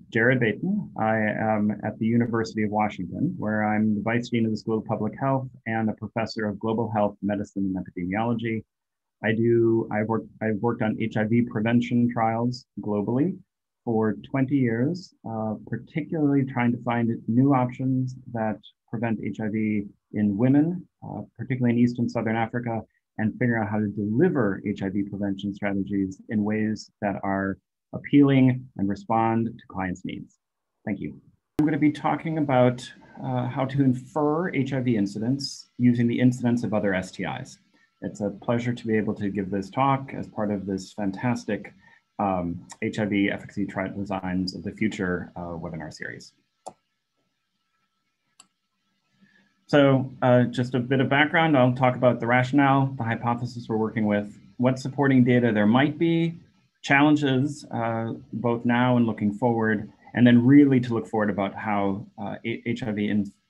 Jared Baeten. I am at the University of Washington, where I'm the Vice Dean of the School of Public Health and a professor of global health, medicine, and epidemiology. I've worked on HIV prevention trials globally for 20 years, particularly trying to find new options that prevent HIV in women, particularly in East and Southern Africa, and figure out how to deliver HIV prevention strategies in ways that are appealing and respond to clients' needs. Thank you. I'm going to be talking about how to infer HIV incidence using the incidence of other STIs. It's a pleasure to be able to give this talk as part of this fantastic HIV efficacy trial designs of the future webinar series. So just a bit of background, I'll talk about the rationale, the hypothesis we're working with, what supporting data there might be, challenges both now and looking forward, and then really to look forward about how HIV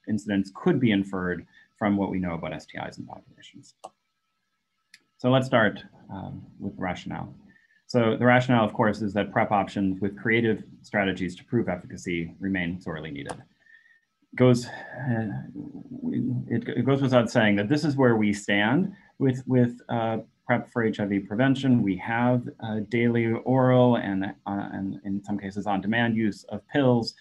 incidence could be inferred from what we know about STIs in populations. So let's start with the rationale. So the rationale, of course, is that PrEP options with creative strategies to prove efficacy remain sorely needed. It goes without saying that this is where we stand with PrEP for HIV prevention. We have daily oral and in some cases on-demand use of pills,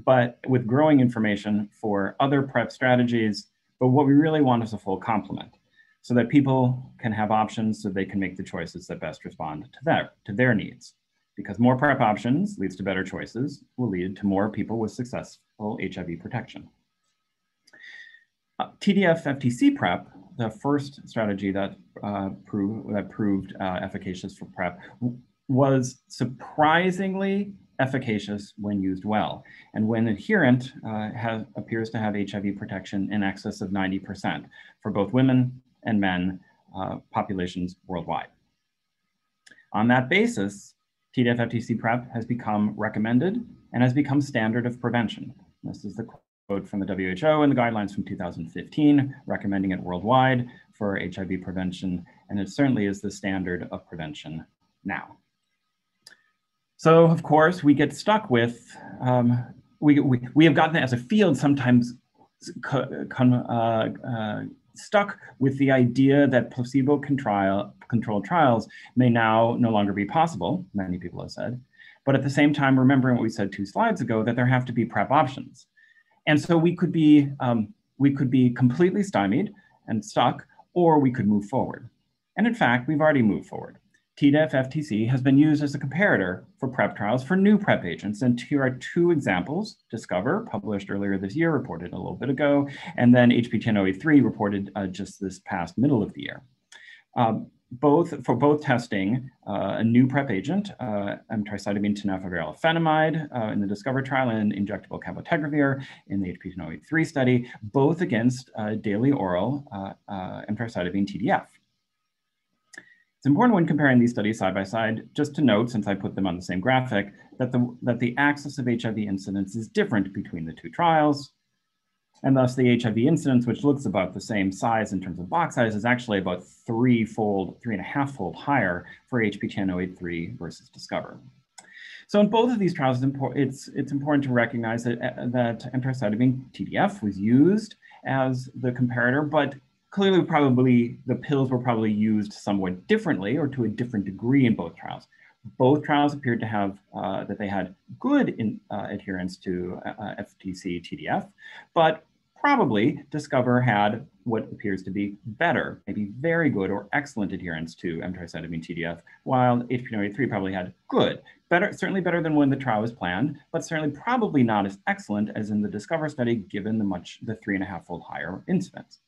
but with growing information for other PrEP strategies. But what we really want is a full complement so that people can have options so they can make the choices that best respond to their needs. Because more PrEP options leads to better choices, will lead to more people with successful HIV protection. TDF FTC PrEP, the first strategy that proved efficacious for PrEP, was surprisingly efficacious when used well. And when adherent, appears to have HIV protection in excess of 90% for both women and men populations worldwide. On that basis, TDF FTC PrEP has become recommended and has become standard of prevention. This is the quote from the WHO and the guidelines from 2015, recommending it worldwide for HIV prevention, and it certainly is the standard of prevention now. So, of course, we get stuck with, we have gotten as a field sometimes stuck with the idea that placebo-controlled trials may now no longer be possible, many people have said, but at the same time, remembering what we said 2 slides ago, that there have to be PrEP options. And so we could be completely stymied and stuck, or we could move forward. And in fact, we've already moved forward. TDF FTC has been used as a comparator for PrEP trials for new PrEP agents. And here are 2 examples: Discover, published earlier this year, reported a little bit ago, and then HP-1083 reported just this past middle of the year. For both testing a new PrEP agent, emtricitabine tenofovir alafenamide in the Discover trial and injectable cabotegravir in the HP-1083 study, both against daily oral emtricitabine TDF. It's important when comparing these studies side by side, just to note, since I put them on the same graphic, that the axis of HIV incidence is different between the 2 trials, and thus the HIV incidence, which looks about the same size in terms of box size, is actually about 3.5-fold higher for HP-1083 versus Discover. So in both of these trials, it's important to recognize that emtricitabine TDF was used as the comparator, but clearly, probably the pills were probably used somewhat differently or to a different degree in both trials. Both trials appeared to have that they had good adherence to FTC TDF, but probably Discover had what appears to be better, maybe very good or excellent adherence to emtricitabine TDF, while HP-1083 probably had good, better, certainly better than when the trial was planned, but certainly probably not as excellent as in the Discover study, given the 3.5-fold higher incidence.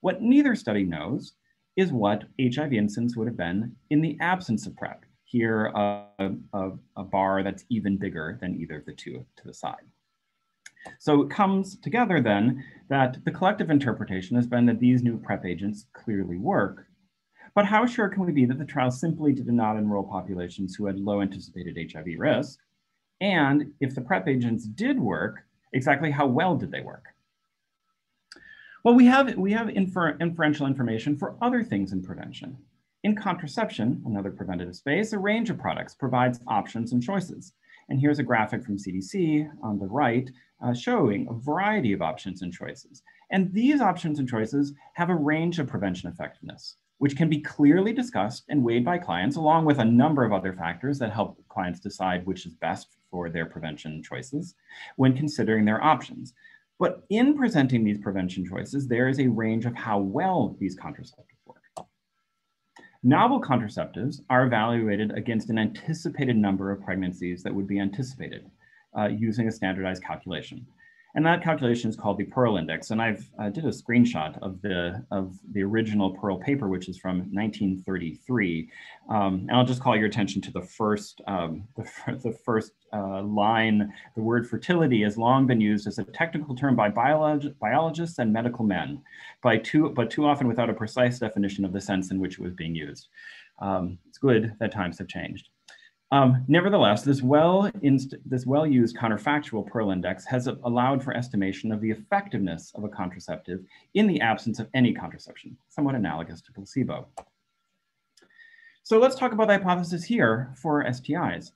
What neither study knows is what HIV incidence would have been in the absence of PrEP. Here, a bar that's even bigger than either of the 2 to the side. So it comes together then that the collective interpretation has been that these new PrEP agents clearly work. But how sure can we be that the trial simply did not enroll populations who had low anticipated HIV risk? And if the PrEP agents did work, exactly how well did they work? Well, we have inferential information for other things in prevention. In contraception, another preventative space, a range of products provides options and choices. And here's a graphic from CDC on the right showing a variety of options and choices. And these options and choices have a range of prevention effectiveness, which can be clearly discussed and weighed by clients, along with a number of other factors that help clients decide which is best for their prevention choices when considering their options. But in presenting these prevention choices, there is a range of how well these contraceptives work. Novel contraceptives are evaluated against an anticipated number of pregnancies that would be anticipated using a standardized calculation. And that calculation is called the Pearl Index. And I've did a screenshot of the original Pearl paper, which is from 1933. And I'll just call your attention to the first line. The word fertility has long been used as a technical term by biologists and medical men, but too often without a precise definition of the sense in which it was being used. It's good that times have changed. Nevertheless, this well-used counterfactual Pearl Index has allowed for estimation of the effectiveness of a contraceptive in the absence of any contraception, somewhat analogous to placebo. So let's talk about the hypothesis here for STIs.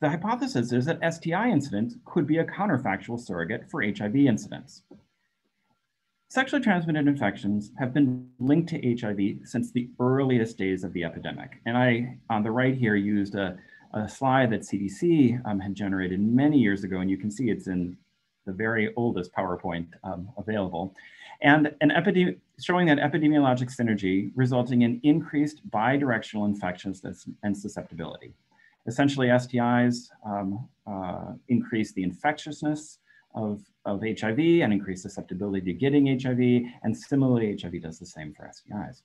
The hypothesis is that STI incidence could be a counterfactual surrogate for HIV incidence. Sexually transmitted infections have been linked to HIV since the earliest days of the epidemic. And I, on the right here, used a slide that CDC had generated many years ago, and you can see it's in the very oldest PowerPoint available, and showing that epidemiologic synergy resulting in increased bidirectional infectiousness and susceptibility. Essentially, STIs increase the infectiousness of HIV and increase susceptibility to getting HIV, and similarly, HIV does the same for STIs.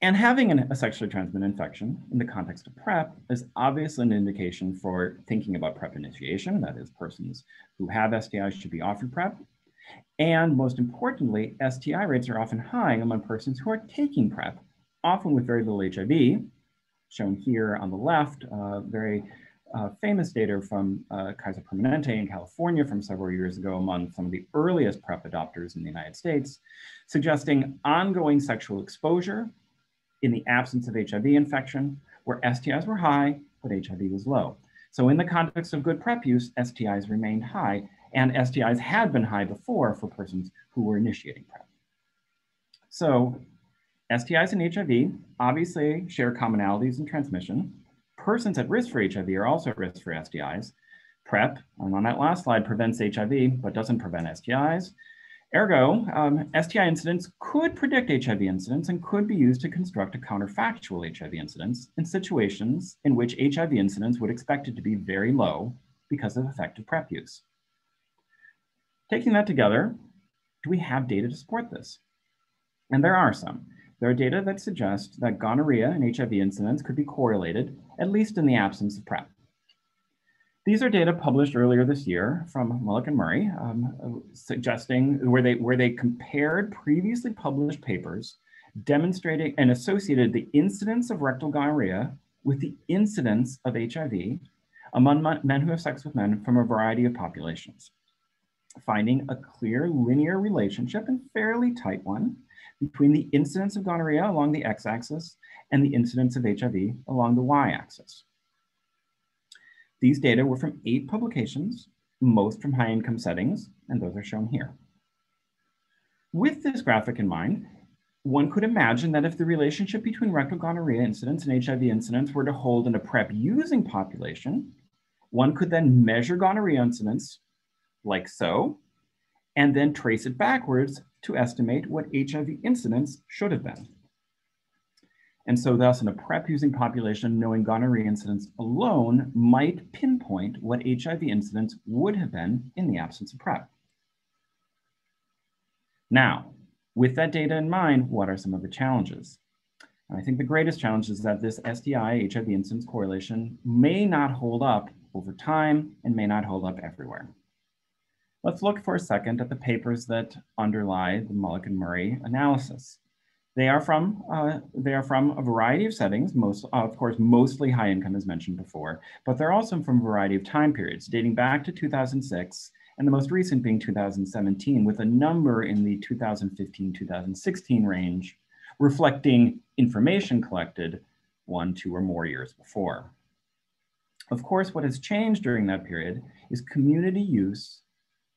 And having a sexually transmitted infection in the context of PrEP is obviously an indication for thinking about PrEP initiation. That is, persons who have STIs should be offered PrEP. And most importantly, STI rates are often high among persons who are taking PrEP, often with very little HIV, shown here on the left, very famous data from Kaiser Permanente in California from several years ago among some of the earliest PrEP adopters in the United States, suggesting ongoing sexual exposure in the absence of HIV infection, where STIs were high, but HIV was low. So in the context of good PrEP use, STIs remained high, and STIs had been high before for persons who were initiating PrEP. So STIs and HIV obviously share commonalities in transmission. Persons at risk for HIV are also at risk for STIs. PrEP, on that last slide, prevents HIV, but doesn't prevent STIs. Ergo, STI incidence could predict HIV incidence and could be used to construct a counterfactual HIV incidence in situations in which HIV incidence would expect it to be very low because of effective PrEP use. Taking that together, do we have data to support this? And there are some. There are data that suggest that gonorrhea and HIV incidence could be correlated, at least in the absence of PrEP. These are data published earlier this year from Mullick and Murray, suggesting where they compared previously published papers demonstrating and associated the incidence of rectal gonorrhea with the incidence of HIV among men who have sex with men from a variety of populations, finding a clear linear relationship and fairly tight one between the incidence of gonorrhea along the x-axis and the incidence of HIV along the y-axis. These data were from 8 publications, most from high-income settings, and those are shown here. With this graphic in mind, one could imagine that if the relationship between rectal gonorrhea incidence and HIV incidence were to hold in a PrEP-using population, one could then measure gonorrhea incidence like so, and then trace it backwards to estimate what HIV incidence should have been. And so thus in a PrEP-using population, knowing gonorrhea incidence alone might pinpoint what HIV incidence would have been in the absence of PrEP. Now, with that data in mind, what are some of the challenges? And I think the greatest challenge is that this STI-HIV incidence correlation may not hold up over time and may not hold up everywhere. Let's look for a second at the papers that underlie the Mullick and Murray analysis. They are from a variety of settings, of course, mostly high income as mentioned before, but they're also from a variety of time periods dating back to 2006, and the most recent being 2017, with a number in the 2015-2016 range, reflecting information collected 1, 2, or more years before. Of course, what has changed during that period is community use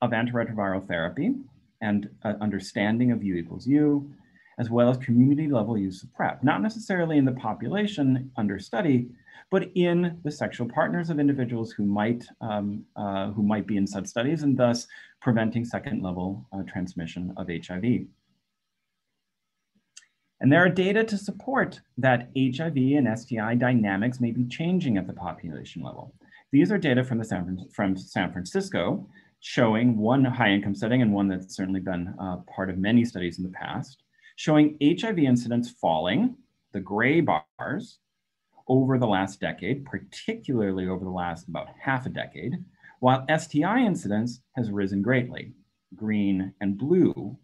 of antiretroviral therapy and understanding of U equals U, as well as community level use of PrEP, not necessarily in the population under study, but in the sexual partners of individuals who might be in such studies, and thus preventing second level transmission of HIV. And there are data to support that HIV and STI dynamics may be changing at the population level. These are data from San Francisco, showing one high income setting and one that's certainly been part of many studies in the past, showing HIV incidence falling, the gray bars, over the last decade, particularly over the last about half a decade, while STI incidence has risen greatly, green and blue,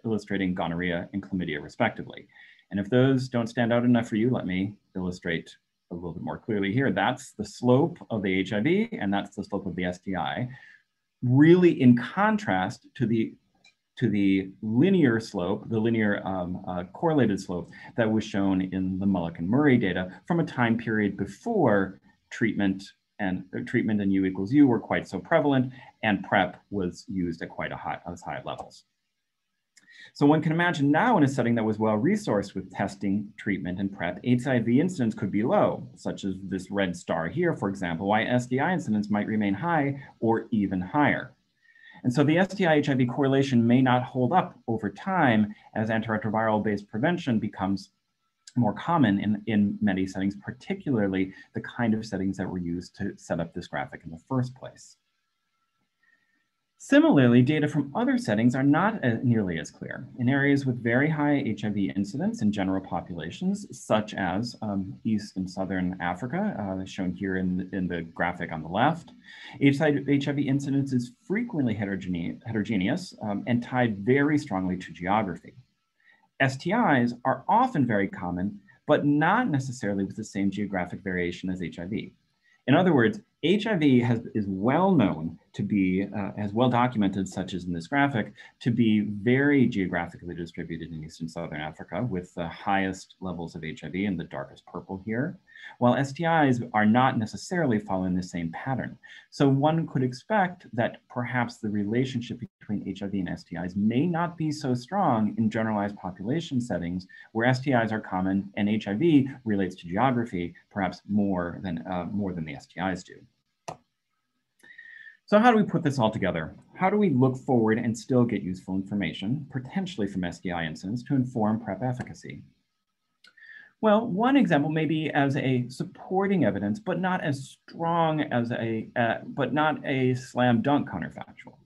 illustrating gonorrhea and chlamydia respectively. And if those don't stand out enough for you, let me illustrate a little bit more clearly here. That's the slope of the HIV and that's the slope of the STI, really in contrast to the linear slope, the linear correlated slope that was shown in the Mullick and Murray data from a time period before treatment and U equals U were quite so prevalent, and PrEP was used at quite as high levels. So one can imagine now in a setting that was well resourced with testing, treatment, and PrEP, HIV incidence could be low, such as this red star here, for example, why STI incidence might remain high or even higher. And so the STI-HIV correlation may not hold up over time as antiretroviral-based prevention becomes more common in many settings, particularly the kind of settings that were used to set up this graphic in the first place. Similarly, data from other settings are not nearly as clear. In areas with very high HIV incidence in general populations, such as East and Southern Africa, shown here in the graphic on the left, HIV incidence is frequently heterogeneous and tied very strongly to geography. STIs are often very common, but not necessarily with the same geographic variation as HIV. In other words, HIV is well known to be, as well documented, such as in this graphic, to be very geographically distributed in East and Southern Africa with the highest levels of HIV in the darkest purple here, while STIs are not necessarily following the same pattern. So one could expect that perhaps the relationship between HIV and STIs may not be so strong in generalized population settings where STIs are common and HIV relates to geography, perhaps more than the STIs do. So how do we put this all together? How do we look forward and still get useful information, potentially from STI incidence, to inform PrEP efficacy? Well, one example may be as a supporting evidence, but not as strong as but not a slam dunk counterfactual.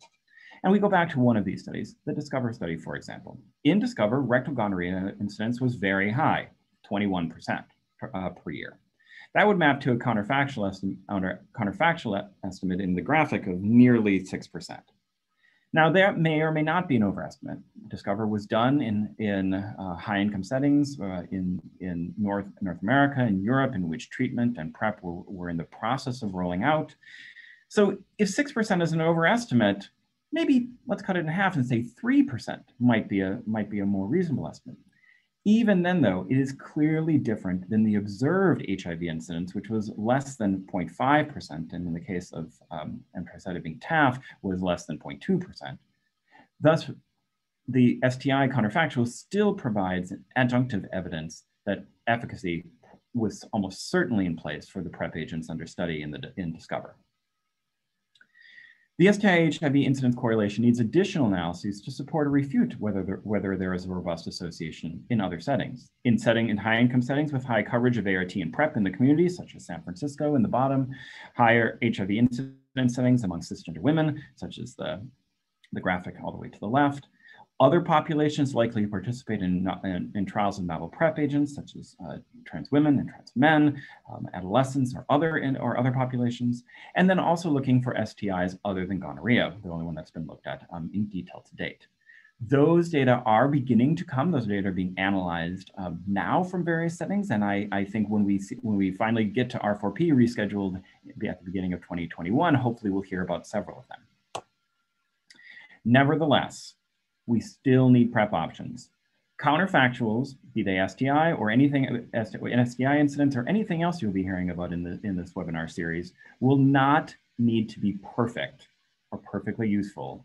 And we go back to one of these studies, the Discover study, for example. In Discover, rectal gonorrhea incidence was very high, 21% per year. That would map to a counterfactual estimate in the graphic of nearly 6%. Now, there may or may not be an overestimate. Discover was done in high-income settings in North America and Europe, in which treatment and PrEP were in the process of rolling out. So if 6% is an overestimate, maybe let's cut it in half and say 3% might be a more reasonable estimate. Even then, though, it is clearly different than the observed HIV incidence, which was less than 0.5%, and in the case of emtricitabine TAF was less than 0.2%. Thus, the STI counterfactual still provides adjunctive evidence that efficacy was almost certainly in place for the PrEP agents under study in Discover. The STI-HIV incidence correlation needs additional analyses to support or refute whether there is a robust association in other settings. In high-income settings with high coverage of ART and PrEP in the community, such as San Francisco in the bottom, higher HIV incidence settings among cisgender women, such as the graphic all the way to the left. Other populations likely participate in trials of novel PrEP agents, such as trans women and trans men, adolescents, or other populations, and then also looking for STIs other than gonorrhea, the only one that's been looked at in detail to date. Those data are beginning to come. Those data are being analyzed now from various settings, and I think when we finally get to R4P rescheduled at the beginning of 2021, hopefully we'll hear about several of them. Nevertheless, we still need PrEP options. Counterfactuals, be they STI or anything, STI incidents or anything else you'll be hearing about in this webinar series, will not need to be perfect or perfectly useful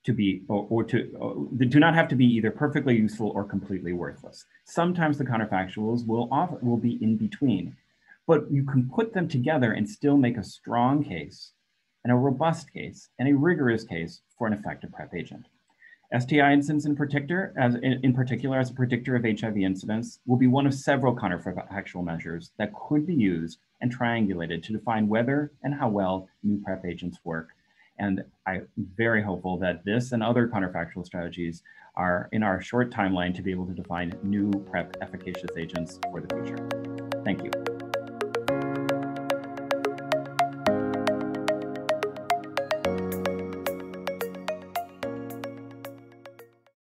to be, do not have to be either perfectly useful or completely worthless. Sometimes the counterfactuals will be in between, but you can put them together and still make a strong case and a robust case and a rigorous case for an effective PrEP agent. STI incidence in particular, as a predictor of HIV incidence, will be one of several counterfactual measures that could be used and triangulated to define whether and how well new PrEP agents work. And I'm very hopeful that this and other counterfactual strategies are in our short timeline to be able to define new PrEP efficacious agents for the future. Thank you.